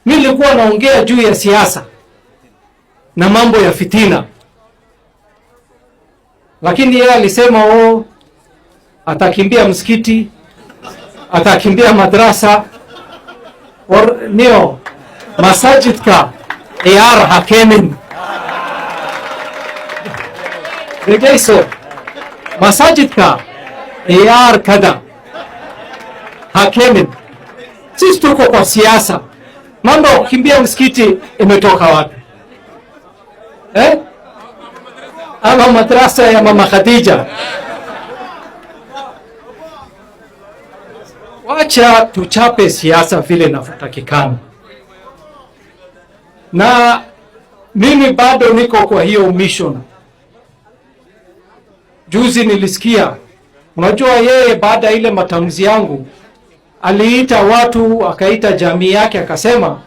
Mimi nilikuwa naongea juu ya siasa na mambo ya fitina, lakini yeye alisema atakimbia msikiti, atakimbia madrasa, nio masajid ka iyar hakemin regaiso masajid ka iyar kada hakemin. Sisi tuko kwa siasa. Mambo ya kukimbia msikiti imetoka wapi? Ama madrasa ya Mama Khadija? Wacha tuchape siasa vile inatakikana. Na mimi bado niko kwa hiyo mission. Juzi nilisikia, unajua yeye baada ile matamshi yangu aliita watu, akaita jamii yake, akasema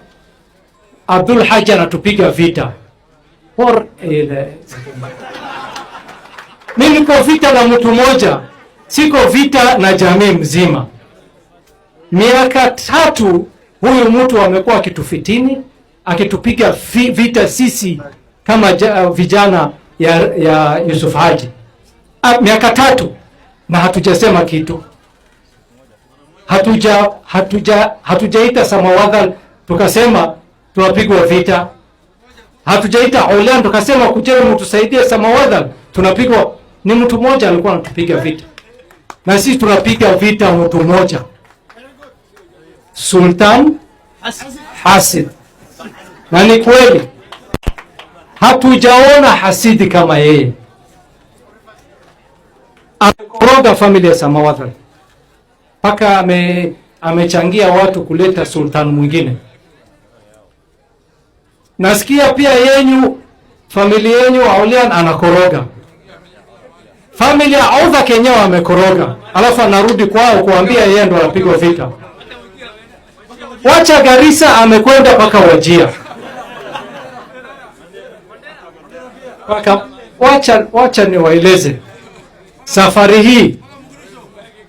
Abdul Haji anatupiga vita. Mimi niko vita na mtu mmoja, siko vita na jamii mzima. Miaka 3 huyu mtu amekuwa akitufitini, akitupiga vita sisi kama vijana ya Yusuf Haji. Miaka 3 na hatujasema kitu. Hatujaita Samawadha tukasema tunapigwa vita. Hatujaita Aulian tukasema kujeni mtusaidie Samawadha tunapigwa. Ni mtu mmoja alikuwa anatupiga vita. Na sisi tunapiga vita mtu mmoja, Sultan Hasid. Na ni kweli hatujaona hasidi kama yeye. Amekoroga familia ya Samawadha, paka amechangia watu kuleta sultan mwingine. Nasikia pia familia yenu Aulian anakoroga. Familia Audha Kenya amekoroga. Alafu anarudi kwao kuambia yeye ndo anapigwa vita. Wacha Garissa amekwenda paka Wajir. Wacha niwaeleze.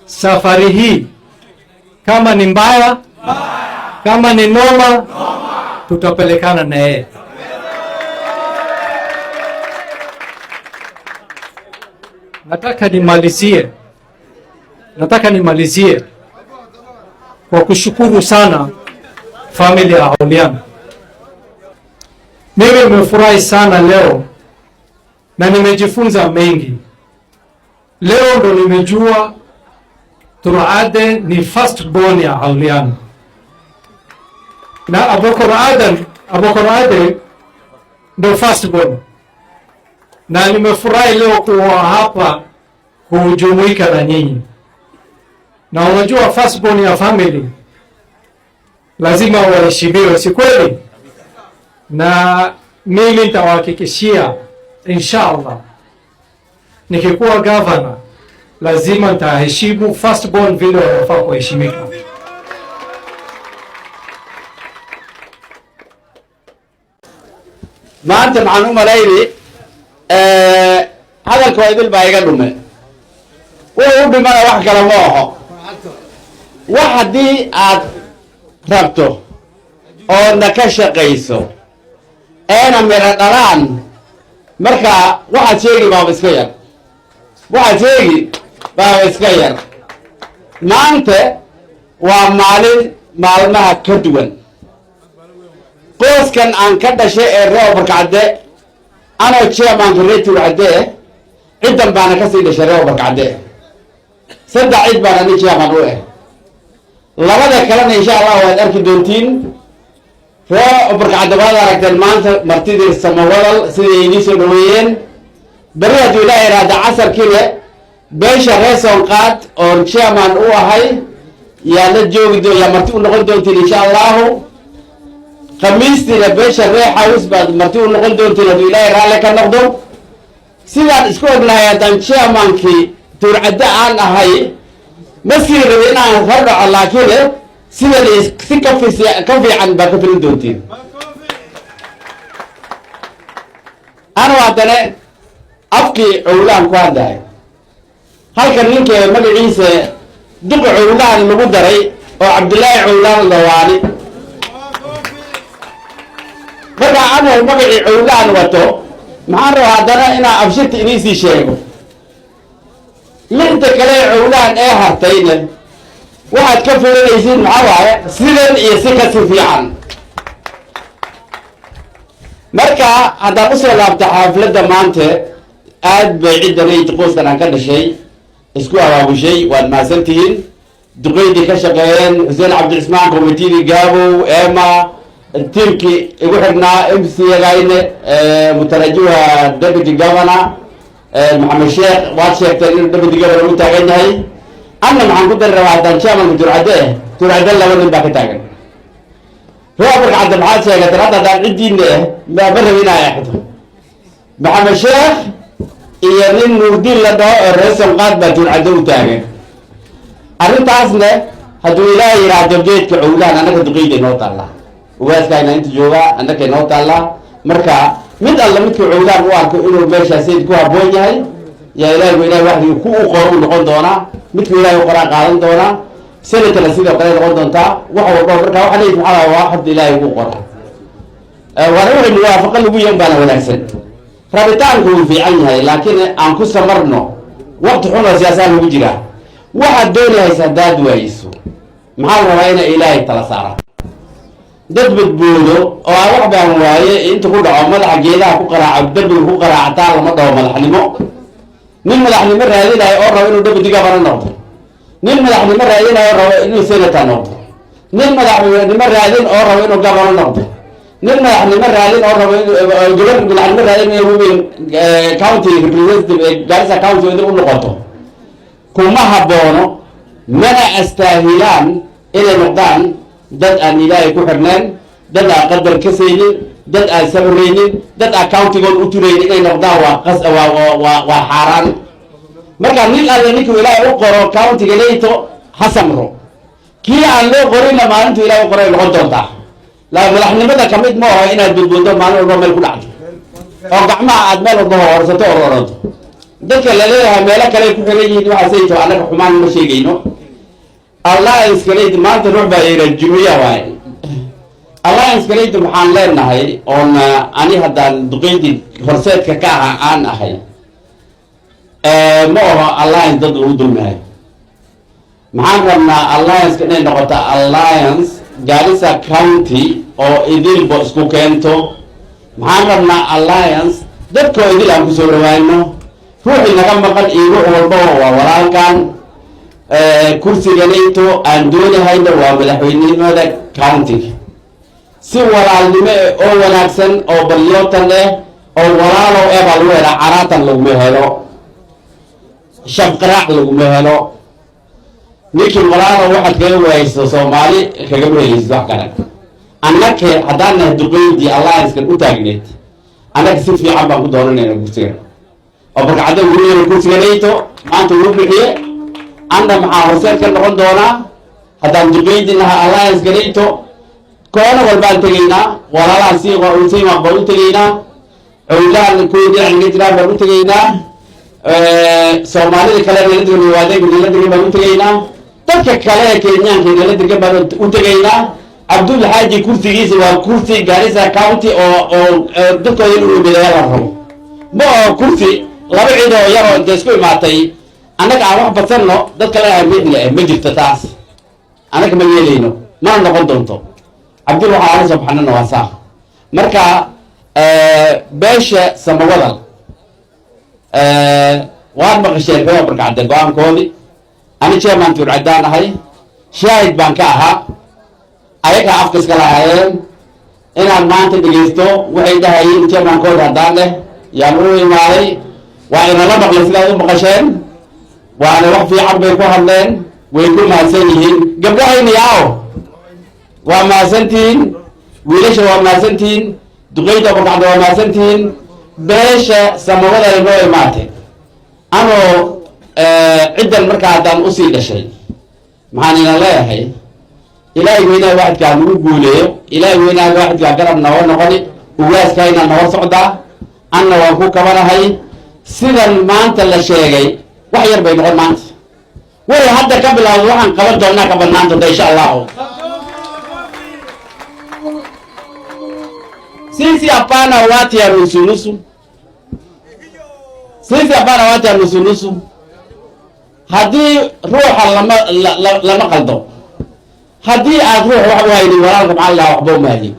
Safari hii kama ni mbaya, kama ni noma, tutapelekana na yeye. Nataka nimalizie kwa kushukuru sana familia ya Aulian. Mimi nimefurahi sana leo na nimejifunza mengi. Leo ndo nimejua Turade ni first born ya Aulian. Na Abokor Ade ndo first born. Na nimefurahi leo kuwa hapa kujumuika na nyinyi. Na unajua first born ya family lazima waheshimiwe, si kweli? Na mimi nitawahakikishia inshallah nikikuwa governor lazima nitaheshimu first born vile wanafaa kuheshimika. maanta maxaan u malaynay hadalka waa idil baa iga dhume. Wuxuu u dhimana wax kale ma aho. Wax haddii aad rabto oodna ka shaqayso eena mira dhalaan, marka waxaad sheegi baaba iska yar. Maanta waa maalin maalmaha ka duwan. qoyskan aan ka dhashay ee reer Barkacde, anoo chairman reer Turcade, ciidan baana ka sii dhashay reer Barkacde. 3 cid baan ani chairman u ah. labada kalena insha Allah waad arki doontiin. reer Barkacde baad aragteen maanta martidii Samawadal sidii idin soo dhaweeyeen. bari haddii Ilaahay raada casarkiina beesha reer Soonqaad oo chairman u ahay yaa la joogi doonaa marti u noqon doontiin insha Allah. khamiistina beesha reer Xaws baad marti u noqon doontiin haddii Ilaahay raale ka noqdo. sidaan isku ognahay haddaan chairmankii Turcade aan ahay masii rabi inaan hordhaco, laakiin sidan si ka fiican baa ka filin doontiin. ana haddana afkii Cowlaan ku hadlahay. halkan ninka magaciisa duqa Cowlaan lagu daray oo Cabdullaahi Cowlaan Lawaani. أنا مقعي عولان وتو معان رو هادنا إنا أبشرت إنيسي شيئو لنت كلي عولان إيه هرتين واحد كفر يزين معاوية سيدن يسيكا سفيعان مركا هذا أسرة لابتا حافلة مانته aad bay ciidanay qoyskan aan ka dhashay isku abaabushay waad maasantihiin duqeydii ka shaqeeyeen Xuseen Cabdiraxmaan komitidii Gaabo Ema tiimkii igu xidhnaa MC-gayne mutarajiwa deputy governor Maxamed Sheekh waad sheegtay inuu deputy governor u taagan yahay anna maxaan ku dari rabaa haddaan chairmanka Turcade laba nin baa ka taagan Robert Cabdi maxaad sheegatay haddaan ciddiinna ma rabinaa yaxdo Maxamed Sheekh iyo nin nuurdiin la dhaho oo reesan qaad baa Turcade u taagan arrintaasna hadduu ilaahay yiraahdo geedka cowlaan annaga duqeyda noo taalla ugaaskayna inta jooga annaga noo taalla marka mid alla midka cowlaan u arko inuu meeshaas ku habboon yahay yaa ilaahay waxii ku u qoro noqon doona midka ilaahay u qoraa qaadan doona sanadkana sidoo kale noqon doonta wax walba marka waxa leeyahay maxaa waa xad ilaahay ugu qora waana wixii muwaafaqo lagu yeelan baa wanaagsan rabitaanku wuu fiican yahay laakiin aan ku samarno waqti xun oo siyaasad lagu jira waxa doonaysa dad wayso maxaa rabaa in ilaahay tala saara dad badboodo oo wax baan waaye inta ku dhaco madaxa geedaha ku qaraaco dabbi ku qaraacta lama dhawo madaxnimo nin madaxnimo raadinayo oo rabo inuu dabbi gabar noqdo nin madaxnimo raadinayo oo rabo inuu senator noqdo nin madaxnimo raadin oo rabo inuu gabar noqdo nin madaxnimo raadin oo rabo inuu gabar madaxnimo raadin inuu county representative Garissa county u noqoto kuma haboono mana astaahilaan inay noqdaan dad aan ilaahay ku xirneen dad aan qadar ka saynin dad aan sabraynin dad aan countigood u turaynin inay noqdaan waa xaaraan marka nin alle ninkuu ilaahay u qoro countiga leeyto ha samro kii aan loo qorinna maalintu ilaahay u qoray noqon doontaa madaxnimada ka mid ma aho inaad badboodo maalin walba meel ku dhacdo oo gacmaha aad meel walba horsato oo oranto dadka la leeyahay meelo kale ku xiran yihiin waxa sayto anaga xumaan ma sheegayno Allah iskaleed maanta ruux baa yiri jumiya waay Allah iskaleed waxaan leenahay oo ani haddaan duqeydii horseedka ka aan ahay ma aha alliance dad uu dulmahay maxaan rabnaa alliance inay noqoto alliance Garissa County oo idilba isku keento maxaan rabnaa alliance dadka idil aan ku soo dhawaano ruuxii naga maqan iyo ruux walba waa walaalkan kursiga leeyto aan doonahayna waa madaxweynenimada county si walaalnimo oo wanaagsan oo balyootan leh oo walaalo ee baa lagu helaa caraatan laguma helo shabqaraac laguma helo ninkii walaalo waxaad kaga waayso Soomaali kagama helayso wax kale annaka haddaan duqeydii alliance u taagneed annaka si fiican baan ku doonanaynaa kursiga oo barkacada wuu kursiga leeyto maanta wuu bixiye anda maxaa horseed ka noqon doona haddaan duqeydinaha alliance galayto koona walbaan tegaynaa walaalaha si qoonsiima baan u tegaynaa cowlaan kuwii dhinaca jiraan baan u tegaynaa Soomaalida kale la degan baan u tegaynaa dadka kale ee Kenyaanka la degan baan u tegaynaa Abdul Haji kursigiisa waa kursi Garissa County oo dadkooda inuu bedelaa rabo ma kursi laba ciido yar oo isku imaatay annaga aan wax badsanno dad kale ay meedle ma jirto taas annaga ma yeelayno ma noqon doonto Abdul waxa subhanahu wa ta'ala marka beesha samawada waan maqashay Robert Cabdi go'aankoodii ani chairman Turcade ahay shaahid baan ka ahaa ayaga afkas kala hayeen inaan maanta dhageysto waxay dhahayeen chairman kooda hadaan leh yaan u imaaday waa inala maqlay sidaad u maqasheen waana wax fiican bay ku hadleen way ku mahadsan yihiin gabdhahayna yaaw waa mahadsantihiin wiilasha waa mahadsantihiin duqeyda barkacda waa mahadsantihiin beesha samawada ay noo imaatay anoo ciddan markaa haddaan usii dhashay maxaan ina leeyahay ilaahay weynaa waaxidkaa nagu guuleeyo ilaahay weynaa waaxidkaa garab nooga noqoni ugaaskayna noo socdaa anna waan ku kabanahay sidan maanta la sheegay wax yar bay noqon maanta way hadda ka bilaawdo waxaan qaban doonaa ka bannaan doonta insha Allah Sisi hapana watu ya nusu. Sisi hapana watu ya nusu. Haddii ruuxa lama qaldo. Haddii aad ruux wax u haynin walaalka maxaa la waxba uma haynin.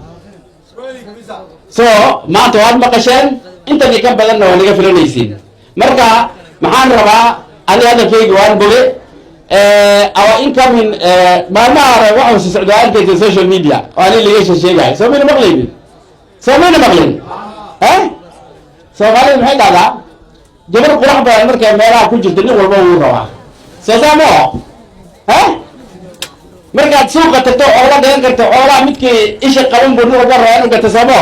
So maanta waad maqasheen intani ka badanna waa naga filanaysiin. Marka maxaan rabaa ani hadalkayga waan boge our incoming maalmaha hore waxaan soo socdaa arkaysa social media oo ani laga sheegay soo mina maqlaynin Soomaalida maxay dhahdaa gabar qurax badan markay meelaha ku jirto nin walba wuu rabaa soo saamo markaad suuqa tagto oo la dhegan karto xoolaha midkii isha qaban buu nin walba rabaa inuu gato saamo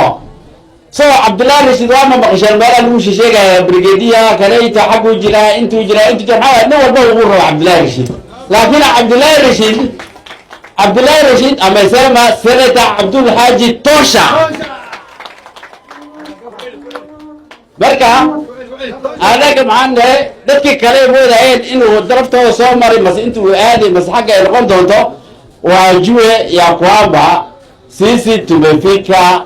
so Abdullahi Rashid waa ma maqasheen meelaha lagu sheegaya brigadier kanayta xaguu jiraa intuu jiraa maxaa nin walba wuu rabaa Abdullahi Rashid laakiin Abdullahi Rashid ama Selma Senator Abdul Haji Tosha marka anaga maxaan dhahay dadkii kale moodayeen inuu daraftooda soo maray mas intuu aaday mas xagga ay noqon doonto wajue ya kwamba sisi tumefika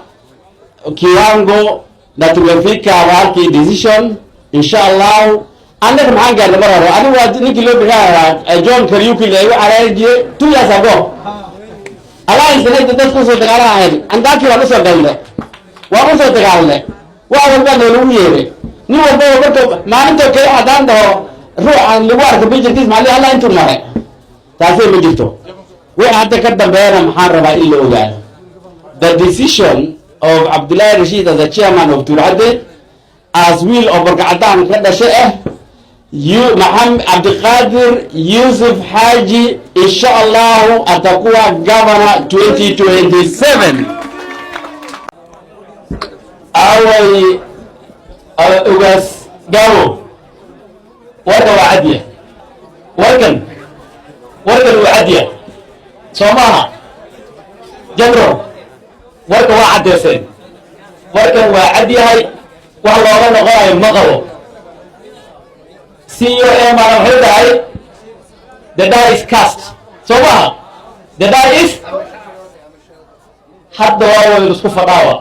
kiwango na tumefika waki decision inshallah anaga maxaan gaarnay mar hore anigu waa ninkii loo bixiyay John Kariuki la igu caraajiyay 2 years ago alliance inay dad ku soo dagaalaan andaki waa soo galnay waa walba lagu yeeray nin walba marka maalinta kale hadaan dhaho ruuxan lagu arko bijirkiis maali Allah intuu maray taasay ma jirto wixii hadda ka dambeeyana maxaan rabaa in la ogaado the decision of Abdullahi Rashid as the chairman of Turade as will of barkacadaan ka dhashay Mohamed Abdulqadir Yusuf Haji inshallah atakuwa governor 2027 away ugaas gaabo warka waa cadiya warkan waa cadiya Soomaha jabro warka waa cadeysay warkan waa cadiyahay wax looga noqonayo ma qabo CEO ma waxay tahay the die is cast Soomaha the die is hadda waa isku fadhaawa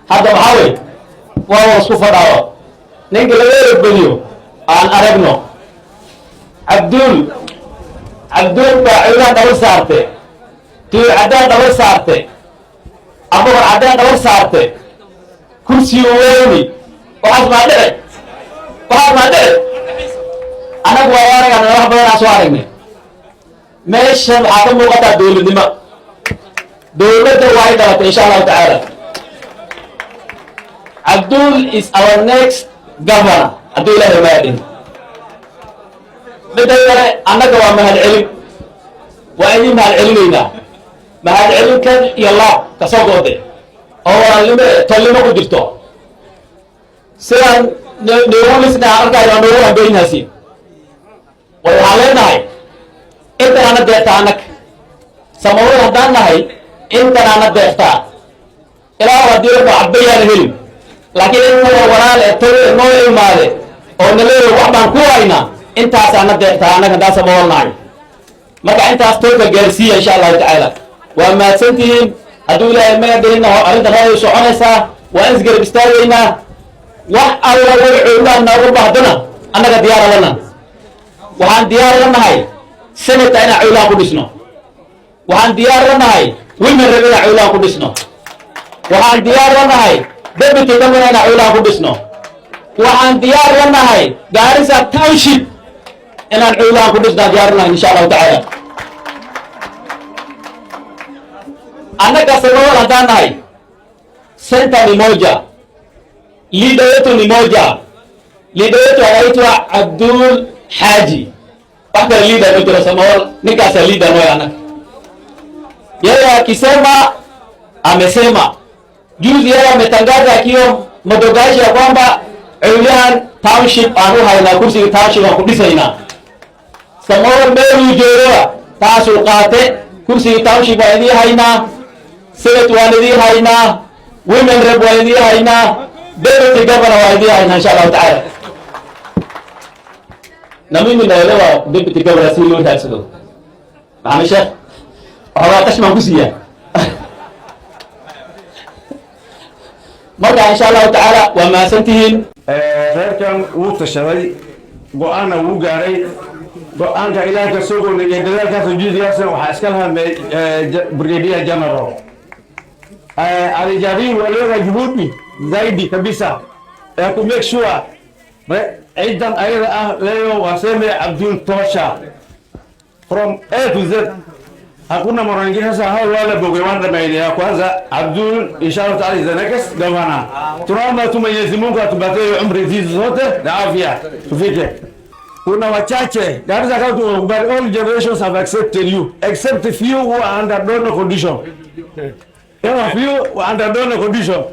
hadda maxaa waa isku fadhaawa ninka laga erbadiyo aan aragno Abdul baa ciidan dhabar saartay tii cadaan dhabar saartay abuur cadaan dhabar saartay kursi weeyni waxaad ma dhacay anagu waa aragnaa wax badan aan soo aragnay meeshan waxaa ka muuqata dowladnimo dowladda waa dhalatay insha Allah ta'ala Abdul is our next governor. Abdul Rahman. بدأنا أنك ومهل علم وأني مهل علمنا مهل علم كان يلا كسوقه أو علم تعلمه قدرته سيان نقول لسنا أرجع نقول بين هسي وحالنا هاي أنت أنا دعت عنك سمعوا هدانا هاي أنت أنا دعت إلى ودير بعبية الهلم لكن إنه وراء التوري نوع ماله أو نلقي وحنا كوينا أنت أنا كذا سمعنا ما كان أنت أستوك الجرسية إن شاء الله تعالى وما تنتهي هدول ما يدرينا أريد هاي شعونسا وأنزجر بستارينا وأول وعولا نقول بعضنا أنا كديار لنا وعن ديار لنا هاي سنة أنا عولا قدسنا وعن ديار لنا هاي وين الرجال عولا قدسنا وعن ديار لنا هاي دبت دمنا أنا عولا قدسنا وعن ديار لنا هاي دارسة تاوشيب إن العولا قدسنا ديارنا إن شاء الله تعالى أنا كسرور هذا هاي سنتا نموجا ليدوتو نموجا ليدوتو عليتوا عبدول حاجي أكثر ليدا نترى سمور نكاس ليدا نوي أنا يا كيسما أمسما جوز يا متنجاza kio modogaji ya kwamba Eulian Township anu haina kursi township wa kudisaina Samor Meru Joroa tasul qate kursi township wa idi haina Senate wa idi haina Women Rep wa idi haina Deputy Governor wa idi haina inshallah ta'ala na mimi naelewa Deputy Governor si leo tatizo Mama Sheikh hawa tashma kusia marka insha allahu tacaala waa mahadsantihiin. reerkan wuu tashaday go-aanna wuu gaaray go-aanka ilaah ka soo goonay iyo dadaalkaas ujeediyaasna waxaa iska lahamay brigadier general alijaribu walioga juhudi zaidi kabisa ya ku make sure ciidan ayada ah leo waseme Abdul Tosha from A to Z. Hakuna mara nyingine sasa hao wale bogewanda maeneo ya kwanza Abdul inshallah taala is the next governor. Tunaomba tu Mwenyezi Mungu atupatie umri hizi zote na afya tufike. Kuna wachache Garissa County, but all generations have accepted you except a few who are under donor condition. A few who are under donor condition.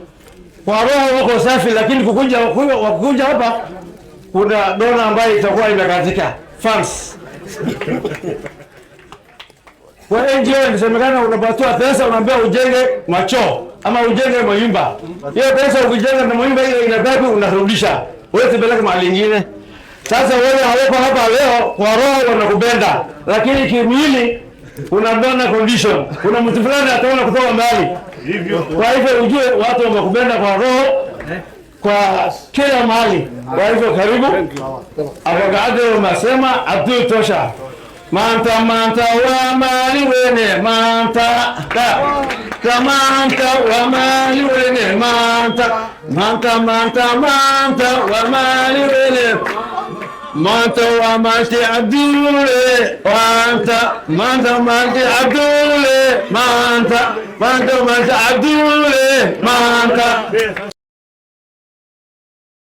Kwa roho wako safi, lakini kukuja hapa kuna dona ambayo itakuwa imekatika funds. Kwa NGO inasemekana unapatiwa pesa unaambia ujenge macho ama ujenge manyumba. Hiyo pesa ukijenga na manyumba ile inabaki unarudisha. Wewe tupeleke mahali nyingine. Sasa wewe haweko hapa leo kwa roho wanakupenda, lakini kimwili una donor condition. Kuna mtu fulani ataona kutoka mbali. Kwa hivyo ujue watu wamekupenda kwa roho kwa kila mahali. Kwa hivyo karibu. Abogado unasema Abdul Tosha. Manta wa mali wene manta wa mali wene manta wa mali wene manta wa mali Abdule manta Abdule manta Abdule manta